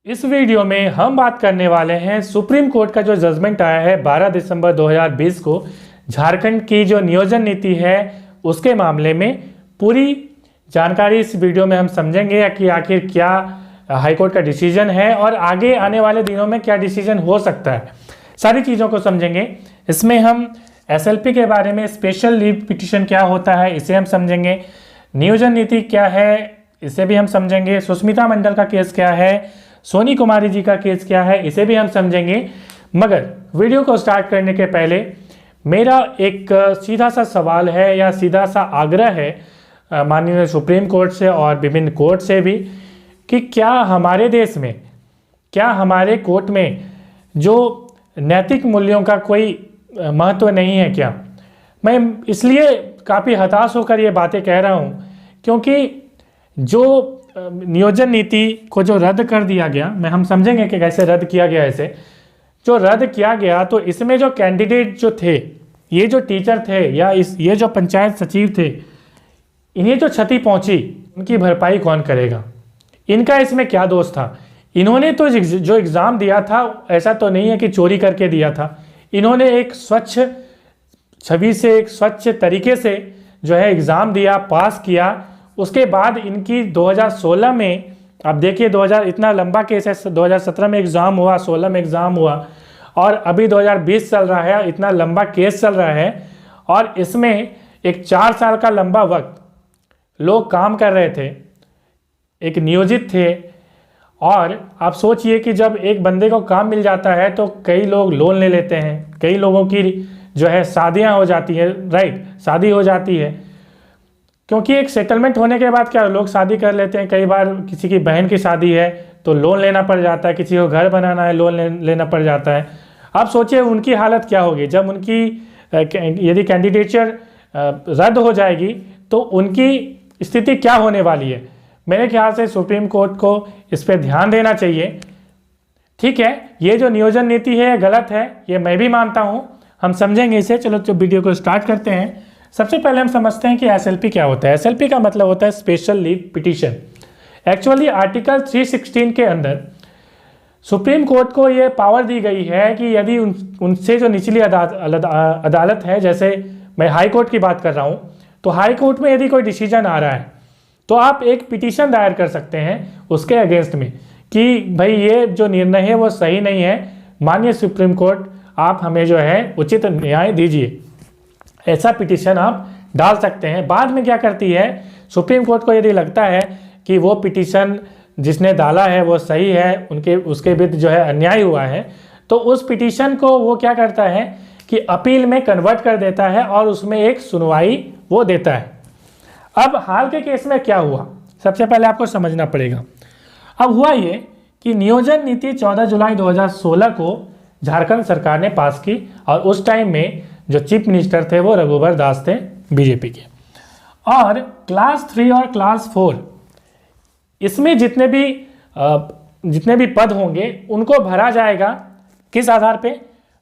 इस वीडियो में हम बात करने वाले हैं सुप्रीम कोर्ट का जो जजमेंट आया है 12 दिसंबर 2020 को झारखंड की जो नियोजन नीति है उसके मामले में पूरी जानकारी इस वीडियो में हम समझेंगे कि आखिर क्या हाईकोर्ट का डिसीजन है और आगे आने वाले दिनों में क्या डिसीजन हो सकता है। सारी चीज़ों को समझेंगे। इसमें हम एसएलपी के बारे में, स्पेशल लीव पिटीशन क्या होता है इसे हम समझेंगे, नियोजन नीति क्या है इसे भी हम समझेंगे, सुष्मिता मंडल का केस क्या है, सोनी कुमारी जी का केस क्या है इसे भी हम समझेंगे। मगर वीडियो को स्टार्ट करने के पहले मेरा एक सीधा सा सवाल है या सीधा सा आग्रह है माननीय सुप्रीम कोर्ट से और विभिन्न कोर्ट से भी कि क्या हमारे देश में, क्या हमारे कोर्ट में जो नैतिक मूल्यों का कोई महत्व नहीं है क्या। मैं इसलिए काफ़ी हताश होकर ये बातें कह रहा हूँ क्योंकि जो नियोजन नीति को जो रद्द कर दिया गया, मैं हम समझेंगे कि कैसे रद्द किया गया। इसे जो रद्द किया गया तो इसमें जो कैंडिडेट जो थे, ये जो टीचर थे या ये जो पंचायत सचिव थे, इन्हें जो क्षति पहुंची उनकी भरपाई कौन करेगा। इनका इसमें क्या दोष था। इन्होंने तो जो एग्ज़ाम दिया था ऐसा तो नहीं है कि चोरी करके दिया था। इन्होंने एक स्वच्छ छवि से, एक स्वच्छ तरीके से जो है एग्ज़ाम दिया, पास किया। उसके बाद इनकी 2016 में, आप देखिए 2000 इतना लंबा केस है, 2017 में एग्ज़ाम हुआ, 16 में एग्ज़ाम हुआ और अभी 2020 चल रहा है। इतना लंबा केस चल रहा है और इसमें एक 4 साल का लंबा वक्त लोग काम कर रहे थे, एक नियोजित थे। और आप सोचिए कि जब एक बंदे को काम मिल जाता है तो कई लोग लोन ले लेते हैं, कई लोगों की जो है शादियाँ हो जाती है, राइट, शादी हो जाती है क्योंकि एक सेटलमेंट होने के बाद क्या लोग शादी कर लेते हैं। कई बार किसी की बहन की शादी है तो लोन लेना पड़ जाता है, किसी को घर बनाना है लोन लेना पड़ जाता है। आप सोचिए उनकी हालत क्या होगी जब उनकी यदि कैंडिडेचर रद्द हो जाएगी तो उनकी स्थिति क्या होने वाली है। मेरे ख्याल से सुप्रीम कोर्ट को इस पर ध्यान देना चाहिए। ठीक है, ये जो नियोजन नीति है गलत है, ये मैं भी मानता हूँ, हम समझेंगे इसे। चलो तो वीडियो को स्टार्ट करते हैं। सबसे पहले हम समझते हैं कि एसएलपी क्या होता है। एसएलपी का मतलब होता है special leave petition. Actually article 316 के अंदर सुप्रीम कोर्ट को ये पावर दी गई है कि यदि उनसे जो निचली अदालत है, जैसे मैं हाई कोर्ट की बात कर रहा हूँ, तो हाई कोर्ट में यदि कोई डिसीजन आ रहा है तो आप एक पिटीशन दायर कर सकते हैं उसके अगेंस्ट में कि भाई ये जो निर्णय है वो सही नहीं है, माननीय सुप्रीम कोर्ट आप हमें जो है उचित न्याय दीजिए। ऐसा पिटीशन आप डाल सकते हैं। बाद में क्या करती है सुप्रीम कोर्ट को यदि लगता है कि वो पिटीशन जिसने डाला है वो सही है, उसके विरुद्ध जो है अन्याय हुआ है, तो उस पिटीशन को वो क्या करता है कि अपील में कन्वर्ट कर देता है और उसमें एक सुनवाई वो देता है। अब हाल के केस में क्या हुआ, सबसे पहले आपको समझना पड़ेगा। अब हुआ ये कि नियोजन नीति 14 जुलाई 2016 को झारखंड सरकार ने पास की और उस टाइम में जो चीफ मिनिस्टर थे वो रघुवर दास थे बीजेपी के। और क्लास 3 और क्लास 4 इसमें जितने भी पद होंगे उनको भरा जाएगा। किस आधार पे,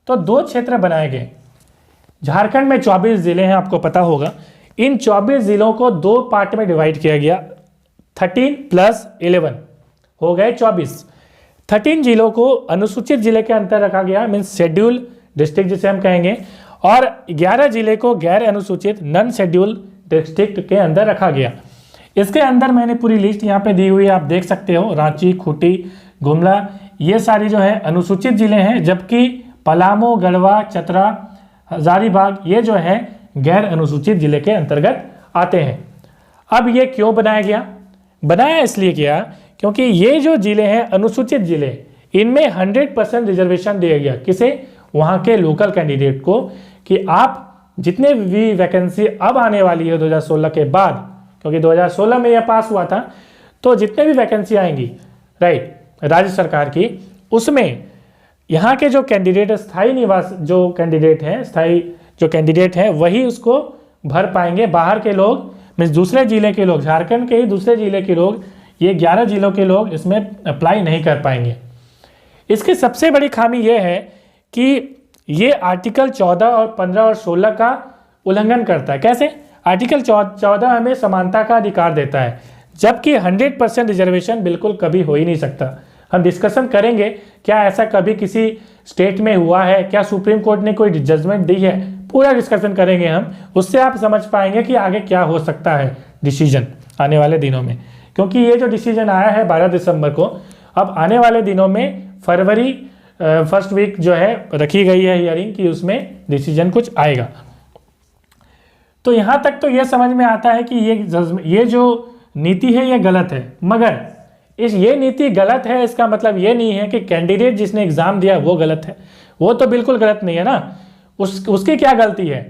तो 2 क्षेत्र बनाए गए। झारखंड में 24 जिले हैं, आपको पता होगा। इन 24 जिलों को 2 पार्ट में डिवाइड किया गया, 13 + 11 हो गए 24। 13 जिलों को अनुसूचित जिले के अंतर रखा गया, मीन्स शेड्यूल डिस्ट्रिक्ट जिसे हम कहेंगे, और 11 जिले को गैर अनुसूचित नॉन शेड्यूल डिस्ट्रिक्ट के अंदर रखा गया। इसके अंदर मैंने पूरी लिस्ट यहाँ पे दी हुई है, आप देख सकते हो। रांची, खूंटी, गुमला, ये सारी जो है अनुसूचित जिले हैं, जबकि पलामू, गढ़वा, चतरा, हजारीबाग ये जो है गैर अनुसूचित जिले के अंतर्गत आते हैं। अब ये क्यों बनाया गया? बनाया इसलिए गया क्योंकि ये जो जिले हैं अनुसूचित जिले, इनमें 100% रिजर्वेशन दिया गया। किसे? वहाँ के लोकल कैंडिडेट को, कि आप जितने भी वैकेंसी अब आने वाली है 2016 के बाद, क्योंकि 2016 में यह पास हुआ था, तो जितने भी वैकेंसी आएंगी, राइट, राज्य सरकार की, उसमें यहाँ के जो कैंडिडेट स्थायी निवास जो कैंडिडेट हैं वही उसको भर पाएंगे। बाहर के लोग, मीन्स दूसरे जिले के लोग, झारखंड के ही दूसरे जिले के लोग, ये 11 जिलों के लोग इसमें अप्लाई नहीं कर पाएंगे। इसकी सबसे बड़ी खामी यह है कि ये आर्टिकल 14 और 15 और 16 का उल्लंघन करता है। कैसे? आर्टिकल 14 हमें समानता का अधिकार देता है, जबकि 100% रिजर्वेशन बिल्कुल कभी हो ही नहीं सकता। हम डिस्कशन करेंगे क्या ऐसा कभी किसी स्टेट में हुआ है, क्या सुप्रीम कोर्ट ने कोई जजमेंट दी है, पूरा डिस्कशन करेंगे हम। उससे आप समझ पाएंगे कि आगे क्या हो सकता है डिसीजन आने वाले दिनों में, क्योंकि ये जो डिसीजन आया है 12 दिसंबर को, अब आने वाले दिनों में फरवरी फर्स्ट वीक जो है रखी गई है हियरिंग कि उसमें डिसीजन कुछ आएगा। तो यहाँ तक तो ये समझ में आता है कि ये जो नीति है ये गलत है, मगर ये नीति गलत है इसका मतलब ये नहीं है कि कैंडिडेट जिसने एग्जाम दिया वो गलत है। वो तो बिल्कुल गलत नहीं है ना, उसकी क्या गलती है।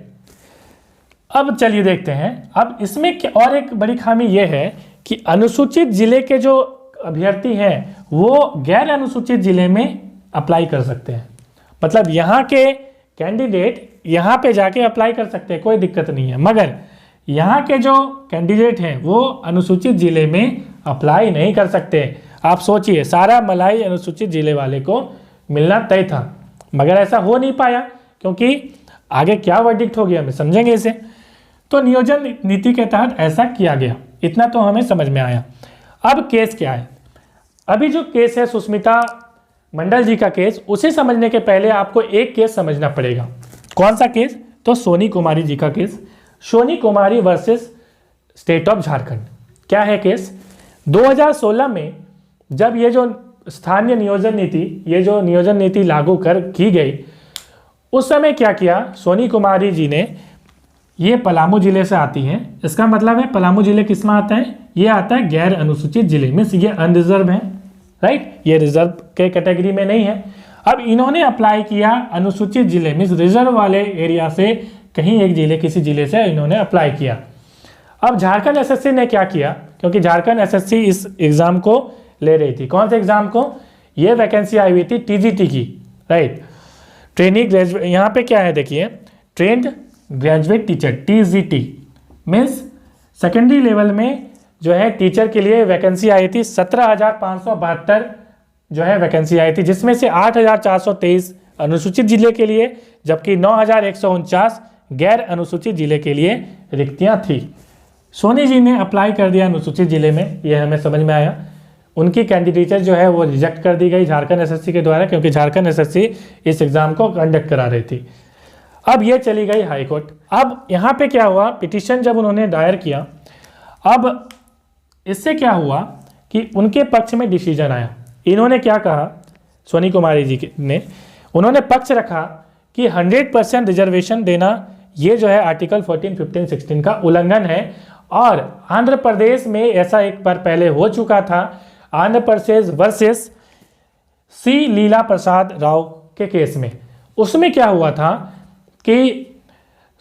अब चलिए देखते हैं। अब इसमें और एक बड़ी खामी ये है कि अनुसूचित जिले के जो अभ्यर्थी हैं वो गैर अनुसूचित जिले में अप्लाई कर सकते हैं। मतलब यहाँ के कैंडिडेट यहाँ पे जाके अप्लाई कर सकते हैं, कोई दिक्कत नहीं है, मगर यहाँ के जो कैंडिडेट हैं वो अनुसूचित जिले में अप्लाई नहीं कर सकते। आप सोचिए, सारा मलाई अनुसूचित जिले वाले को मिलना तय था, मगर ऐसा हो नहीं पाया क्योंकि आगे क्या वर्डिक्ट हो गया हमें समझेंगे इसे। तो नियोजन नीति के तहत ऐसा किया गया, इतना तो हमें समझ में आया। अब केस क्या है? अभी जो केस है सुष्मिता मंडल जी का केस, उसे समझने के पहले आपको एक केस समझना पड़ेगा। कौन सा केस? तो सोनी कुमारी जी का case, Soni Kumari versus state of Jharkhand. क्या है केस? 2016 में जब ये जो स्थानीय नियोजन नीति, ये जो नियोजन नीति लागू की गई, उस समय क्या किया सोनी कुमारी जी ने, ये पलामू जिले से आती हैं, इसका मतलब है पलामू जिले किस में आता है? ये आता है गैर अनुसूचित जिले में, ये अनरिजर्व है, राइट, ये रिजर्व के कैटेगरी में नहीं है। अब इन्होंने अप्लाई किया अनुसूचित जिले में, रिजर्व वाले एरिया से कहीं एक जिले, किसी जिले से इन्होंने अप्लाई किया। अब झारखंड एसएससी ने क्या किया, क्योंकि झारखंड एसएससी इस एग्जाम को ले रही थी। कौन से एग्जाम को? ये वैकेंसी आई हुई थी टीजीटी की, राइट, ट्रेनिंग ग्रेजुएट। यहाँ पे क्या है देखिए, trained graduate teacher, TGT means secondary level में जो है टीचर के लिए वैकेंसी आई थी 17,572 जो है वैकेंसी आई थी, जिसमें से 8,423 अनुसूचित जिले के लिए, जबकि 9,149 गैर अनुसूचित जिले के लिए रिक्तियां थी। सोनी जी ने अप्लाई कर दिया अनुसूचित जिले में, यह हमें समझ में आया। उनकी कैंडिडेचर जो है वो रिजेक्ट कर दी गई झारखंड एसएससी के द्वारा, क्योंकि झारखंड एसएससी इस एग्जाम को कंडक्ट करा रही थी। अब ये चली गई हाई कोर्ट। अब यहाँ पे क्या हुआ, पिटीशन जब उन्होंने दायर किया, अब इससे क्या हुआ कि उनके पक्ष में डिसीजन आया। इन्होंने क्या कहा, सोनी कुमारी जी ने, उन्होंने पक्ष रखा कि 100% रिजर्वेशन देना ये जो है आर्टिकल 14, 15, 16 का उल्लंघन है। और आंध्र प्रदेश में ऐसा एक बार पहले हो चुका था, आंध्र प्रदेश वर्सेस सी लीला प्रसाद राव के केस में। उसमें क्या हुआ था कि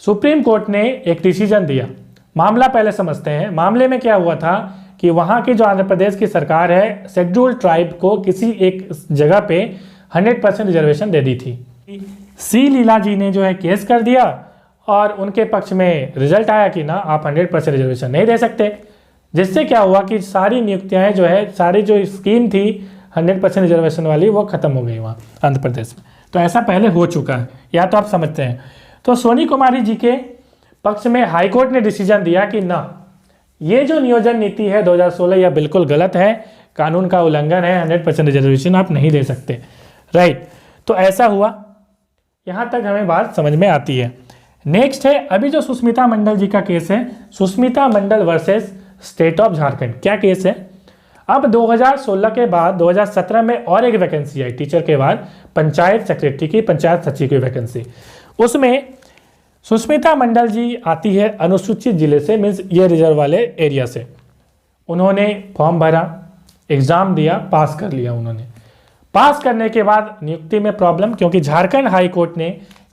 सुप्रीम कोर्ट ने एक डिसीजन दिया। मामला पहले समझते हैं। मामले में क्या हुआ था कि वहाँ की जो आंध्र प्रदेश की सरकार है, शेड्यूल ट्राइब को किसी एक जगह पे 100% रिजर्वेशन दे दी थी। सी लीला जी ने जो है केस कर दिया और उनके पक्ष में रिजल्ट आया कि ना, आप 100% रिजर्वेशन नहीं दे सकते। जिससे क्या हुआ कि सारी नियुक्तियाँ जो है, सारी जो स्कीम थी 100% रिजर्वेशन वाली, वो खत्म हो गई वहाँ आंध्र प्रदेश में। तो ऐसा पहले हो चुका है, या तो आप समझते हैं। तो सोनी कुमारी जी के पक्ष में हाई कोर्ट ने डिसीजन दिया कि ना, ये जो नियोजन नीति है 2016 यह बिल्कुल गलत है, कानून का उल्लंघन है, 100% रिजर्वेशन आप नहीं दे सकते, राइट। तो ऐसा हुआ, यहाँ तक हमें बात समझ में आती है। नेक्स्ट है अभी जो सुष्मिता मंडल जी का केस है, सुष्मिता मंडल वर्सेस स्टेट ऑफ झारखंड। क्या केस है? अब 2016 के बाद 2017 में और एक वैकेंसी आई टीचर के बाद, पंचायत सेक्रेटरी की, पंचायत सचिव की वैकेंसी। उसमें सुष्मिता मंडल जी आती है अनुसूचित जिले से, मीन्स ये रिजर्व वाले एरिया से। उन्होंने फॉर्म भरा, एग्ज़ाम दिया, पास कर लिया। उन्होंने पास करने के बाद नियुक्ति में प्रॉब्लम, क्योंकि झारखंड हाई कोर्ट ने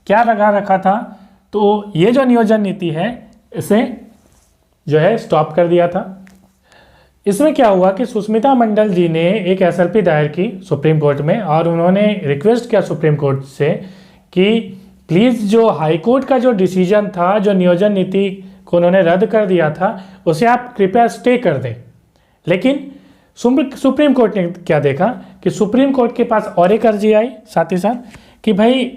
क्या लगा रखा था, तो ये जो नियोजन नीति है इसे जो है स्टॉप कर दिया था। इसमें क्या हुआ कि सुष्मिता मंडल जी ने एक एसएलपी दायर की सुप्रीम कोर्ट में, और उन्होंने रिक्वेस्ट किया सुप्रीम कोर्ट से कि प्लीज़ जो हाई कोर्ट का जो डिसीजन था, जो नियोजन नीति को उन्होंने रद्द कर दिया था, उसे आप कृपया स्टे कर दें। लेकिन सुप्रीम कोर्ट ने क्या देखा कि सुप्रीम कोर्ट के पास और एक अर्जी आई साथ ही साथ कि भाई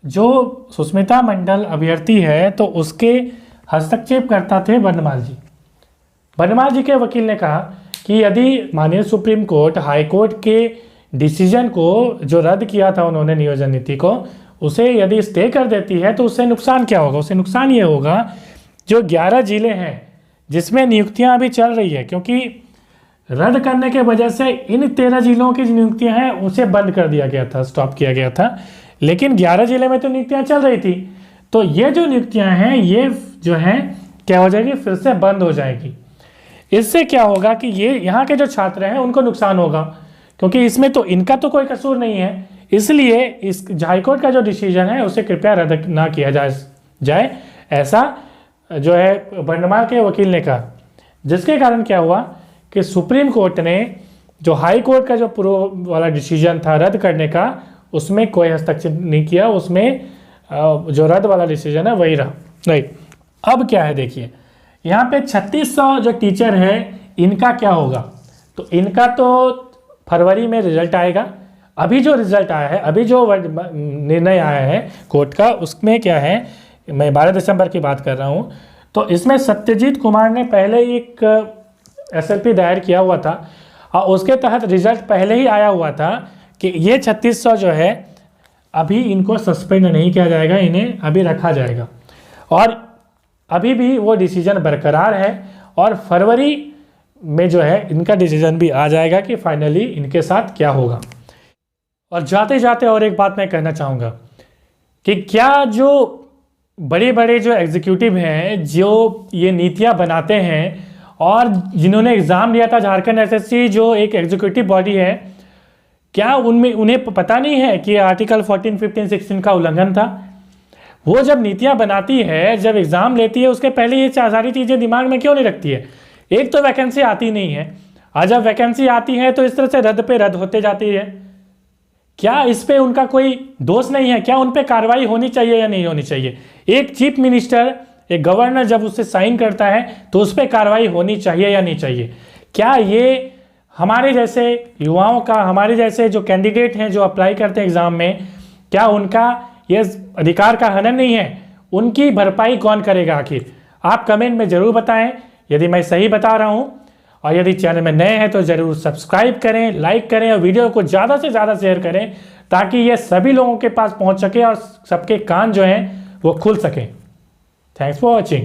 जो सुष्मिता मंडल अभ्यर्थी है तो उसके हस्तक्षेप करता थे वनमाल जी। वनमाल जी के वकील ने कहा कि यदि माननीय सुप्रीम कोर्ट हाई कोर्ट के डिसीजन को जो रद्द किया था उन्होंने नियोजन नीति को, उसे यदि स्टे कर देती है तो उससे नुकसान क्या होगा? उससे नुकसान ये होगा जो 11 जिले हैं जिसमें नियुक्तियां अभी चल रही है, क्योंकि रद्द करने के वजह से इन 13 जिलों की नियुक्तियां हैं उसे बंद कर दिया गया था, स्टॉप किया गया था, लेकिन 11 जिले में तो नियुक्तियां चल रही थी। तो ये जो नियुक्तियां हैं ये जो हैं क्या हो जाएगी, फिर से बंद हो जाएगी। इससे क्या होगा कि ये यहाँ के जो छात्र हैं उनको नुकसान होगा, क्योंकि इसमें तो इनका तो कोई कसूर नहीं है। इसलिए इस हाईकोर्ट का जो डिसीजन है उसे कृपया रद्द ना किया जाए, ऐसा जो है बंडमाल के वकील ने कहा। जिसके कारण क्या हुआ कि सुप्रीम कोर्ट ने जो हाई कोर्ट का जो पूर्व वाला डिसीजन था रद्द करने का, उसमें कोई हस्तक्षेप नहीं किया, उसमें जो रद्द वाला डिसीजन है वही रहा। राइट, अब क्या है देखिए, यहाँ पे 3600 जो टीचर है इनका क्या होगा? तो इनका तो फरवरी में रिजल्ट आएगा। अभी जो रिजल्ट आया है, अभी जो निर्णय आया है कोर्ट का, उसमें क्या है, मैं 12 दिसंबर की बात कर रहा हूँ, तो इसमें सत्यजीत कुमार ने पहले एक SLP दायर किया हुआ था और उसके तहत रिजल्ट पहले ही आया हुआ था कि ये 3600 जो है अभी इनको सस्पेंड नहीं किया जाएगा, इन्हें अभी रखा जाएगा और अभी भी वो डिसीजन बरकरार है और फरवरी में जो है इनका डिसीजन भी आ जाएगा कि फाइनली इनके साथ क्या होगा। और जाते जाते और एक बात मैं कहना चाहूँगा कि क्या जो बड़े बड़े जो एग्जीक्यूटिव हैं जो ये नीतियाँ बनाते हैं और जिन्होंने एग्ज़ाम दिया था, झारखंड SSC जो एक एग्जीक्यूटिव बॉडी है, क्या उन्हें पता नहीं है कि आर्टिकल 14, 15, 16 का उल्लंघन था? वो जब नीतियाँ बनाती है, जब एग्ज़ाम लेती है, उसके पहले ये सारी चीज़ें दिमाग में क्यों नहीं रखती है? एक तो वैकेंसी आती नहीं है, और जब वैकेंसी आती है तो इस तरह से रद्द पे रद्द होते जाती है। क्या इस पे उनका कोई दोष नहीं है? क्या उन पे कार्रवाई होनी चाहिए या नहीं होनी चाहिए? एक चीफ मिनिस्टर, एक गवर्नर जब उससे साइन करता है तो उस पर कार्रवाई होनी चाहिए या नहीं चाहिए? क्या ये हमारे जैसे युवाओं का, हमारे जैसे जो कैंडिडेट हैं जो अप्लाई करते हैं एग्ज़ाम में, क्या उनका ये अधिकार का हनन नहीं है? उनकी भरपाई कौन करेगा आखिर? आप कमेंट में ज़रूर बताएं यदि मैं सही बता रहा हूं, और यदि चैनल में नए हैं तो ज़रूर सब्सक्राइब करें, लाइक करें और वीडियो को ज़्यादा से ज़्यादा शेयर करें ताकि ये सभी लोगों के पास पहुंच सके और सबके कान जो हैं वो खुल सकें। Thanks for watching.